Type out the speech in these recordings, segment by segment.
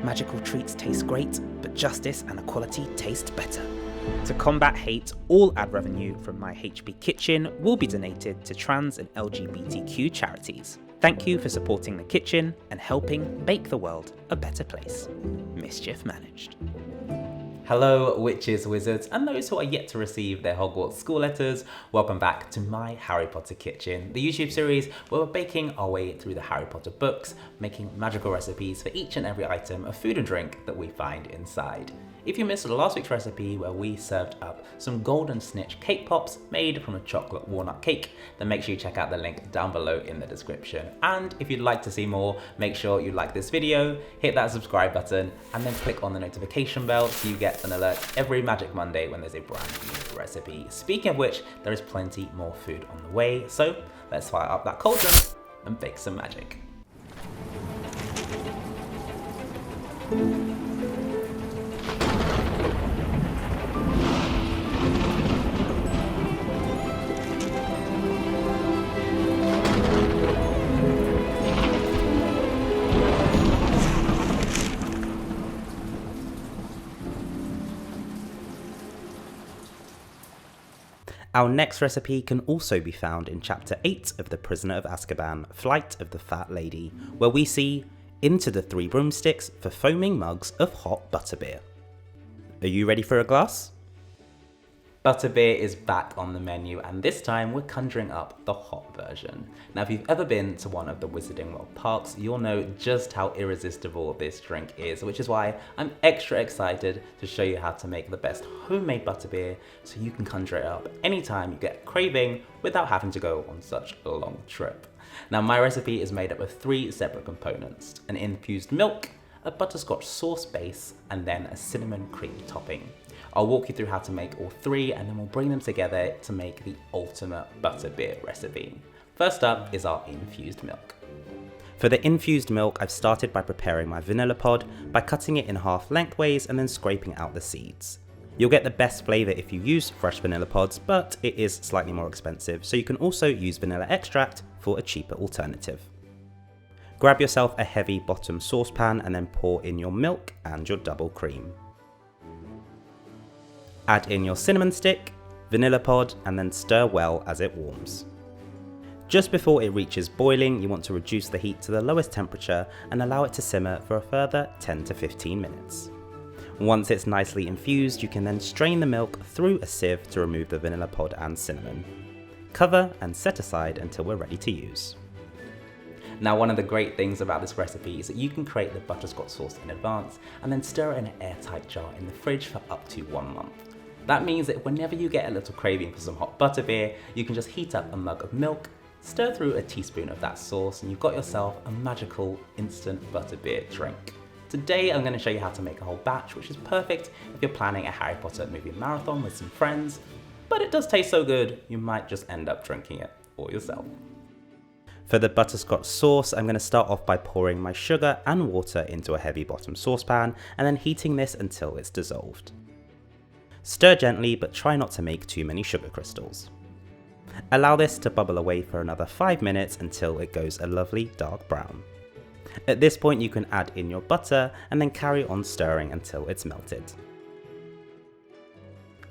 magical treats taste great, but justice and equality taste better. To combat hate, all ad revenue from my HB Kitchen will be donated to trans and LGBTQ charities. Thank you for supporting the kitchen and helping make the world a better place. Mischief managed. Hello witches, wizards, and those who are yet to receive their Hogwarts school letters. Welcome back to my Harry Potter Kitchen, the YouTube series where we're baking our way through the Harry Potter books, making magical recipes for each and every item of food and drink that we find inside. If you missed last week's recipe where we served up some golden snitch cake pops made from a chocolate walnut cake, then make sure you check out the link down below in the description. And if you'd like to see more, make sure you like this video, hit that subscribe button, and then click on the notification bell so you get an alert every Magic Monday when there's a brand new recipe. Speaking of which, there is plenty more food on the way, so let's fire up that cauldron and bake some magic. Our next recipe can also be found in Chapter 8 of The Prisoner of Azkaban, Flight of the Fat Lady, where we see into the Three Broomsticks for foaming mugs of hot butterbeer. Are you ready for a glass? Butterbeer is back on the menu, and this time we're conjuring up the hot version. Now, if you've ever been to one of the Wizarding World parks, you'll know just how irresistible this drink is, which is why I'm extra excited to show you how to make the best homemade butterbeer so you can conjure it up anytime you get a craving without having to go on such a long trip. Now, my recipe is made up of 3 separate components: an infused milk, a butterscotch sauce base, and then a cinnamon cream topping. I'll walk you through how to make all 3 and then we'll bring them together to make the ultimate butterbeer recipe. First up is our infused milk. For the infused milk, I've started by preparing my vanilla pod by cutting it in half lengthways and then scraping out the seeds. You'll get the best flavour if you use fresh vanilla pods, but it is slightly more expensive, so you can also use vanilla extract for a cheaper alternative. Grab yourself a heavy bottom saucepan and then pour in your milk and your double cream. Add in your cinnamon stick, vanilla pod, and then stir well as it warms. Just before it reaches boiling, you want to reduce the heat to the lowest temperature and allow it to simmer for a further 10 to 15 minutes. Once it's nicely infused, you can then strain the milk through a sieve to remove the vanilla pod and cinnamon. Cover and set aside until we're ready to use. Now, one of the great things about this recipe is that you can create the butterscotch sauce in advance and then stir it in an airtight jar in the fridge for up to 1 month. That means that whenever you get a little craving for some hot butterbeer, you can just heat up a mug of milk, stir through a teaspoon of that sauce, and you've got yourself a magical instant butterbeer drink. Today I'm going to show you how to make a whole batch, which is perfect if you're planning a Harry Potter movie marathon with some friends, but it does taste so good you might just end up drinking it all yourself. For the butterscotch sauce, I'm going to start off by pouring my sugar and water into a heavy bottom saucepan and then heating this until it's dissolved. Stir gently, but try not to make too many sugar crystals. Allow this to bubble away for another 5 minutes until it goes a lovely dark brown. At this point you can add in your butter and then carry on stirring until it's melted.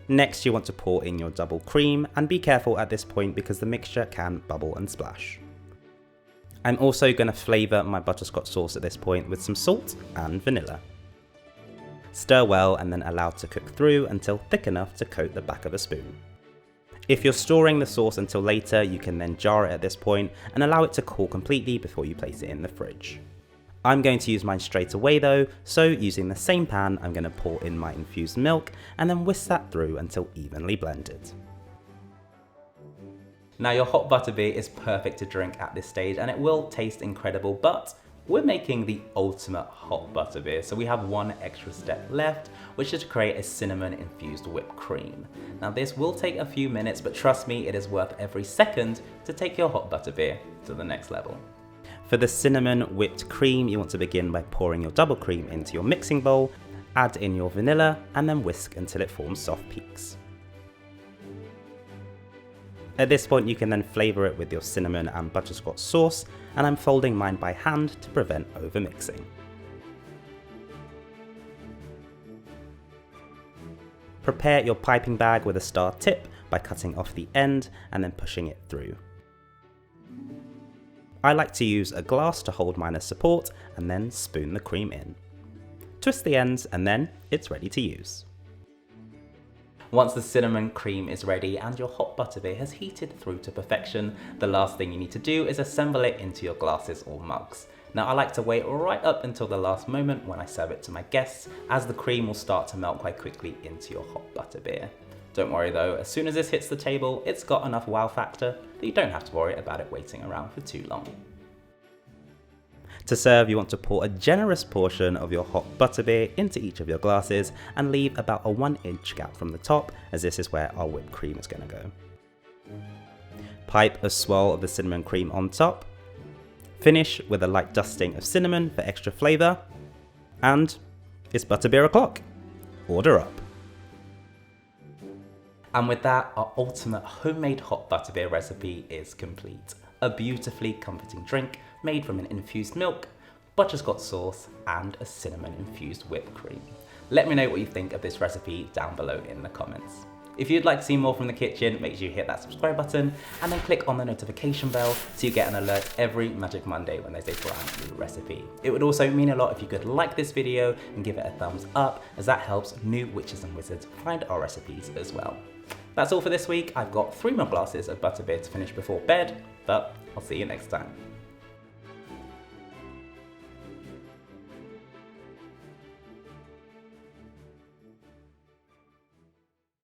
Next you want to pour in your double cream, and be careful at this point because the mixture can bubble and splash. I'm also going to flavour my butterscotch sauce at this point with some salt and vanilla. Stir well and then allow to cook through until thick enough to coat the back of a spoon. If you're storing the sauce until later, you can then jar it at this point and allow it to cool completely before you place it in the fridge. I'm going to use mine straight away though, so using the same pan, I'm going to pour in my infused milk and then whisk that through until evenly blended. Now, your hot butterbeer is perfect to drink at this stage and it will taste incredible, but we're making the ultimate hot butterbeer, so we have one extra step left, which is to create a cinnamon infused whipped cream. Now, this will take a few minutes, but trust me, it is worth every second to take your hot butterbeer to the next level. For the cinnamon whipped cream, you want to begin by pouring your double cream into your mixing bowl, add in your vanilla, and then whisk until it forms soft peaks. At this point you can then flavour it with your cinnamon and butterscotch sauce, and I'm folding mine by hand to prevent overmixing. Prepare your piping bag with a star tip by cutting off the end and then pushing it through. I like to use a glass to hold mine as support and then spoon the cream in. Twist the ends and then it's ready to use. Once the cinnamon cream is ready and your hot butterbeer has heated through to perfection, the last thing you need to do is assemble it into your glasses or mugs. Now I like to wait right up until the last moment when I serve it to my guests, as the cream will start to melt quite quickly into your hot butterbeer. Don't worry though, as soon as this hits the table, it's got enough wow factor that you don't have to worry about it waiting around for too long. To serve, you want to pour a generous portion of your hot butterbeer into each of your glasses and leave about a 1-inch gap from the top, as this is where our whipped cream is going to go. Pipe a swirl of the cinnamon cream on top. Finish with a light dusting of cinnamon for extra flavour. And it's butterbeer o'clock. Order up. And with that, our ultimate homemade hot butterbeer recipe is complete. A beautifully comforting drink made from an infused milk, butterscotch sauce, and a cinnamon infused whipped cream. Let me know what you think of this recipe down below in the comments. If you'd like to see more from the kitchen, make sure you hit that subscribe button and then click on the notification bell so you get an alert every Magic Monday when there's a brand new recipe. It would also mean a lot if you could like this video and give it a thumbs up, as that helps new witches and wizards find our recipes as well. That's all for this week. I've got 3 more glasses of butterbeer to finish before bed, but I'll see you next time.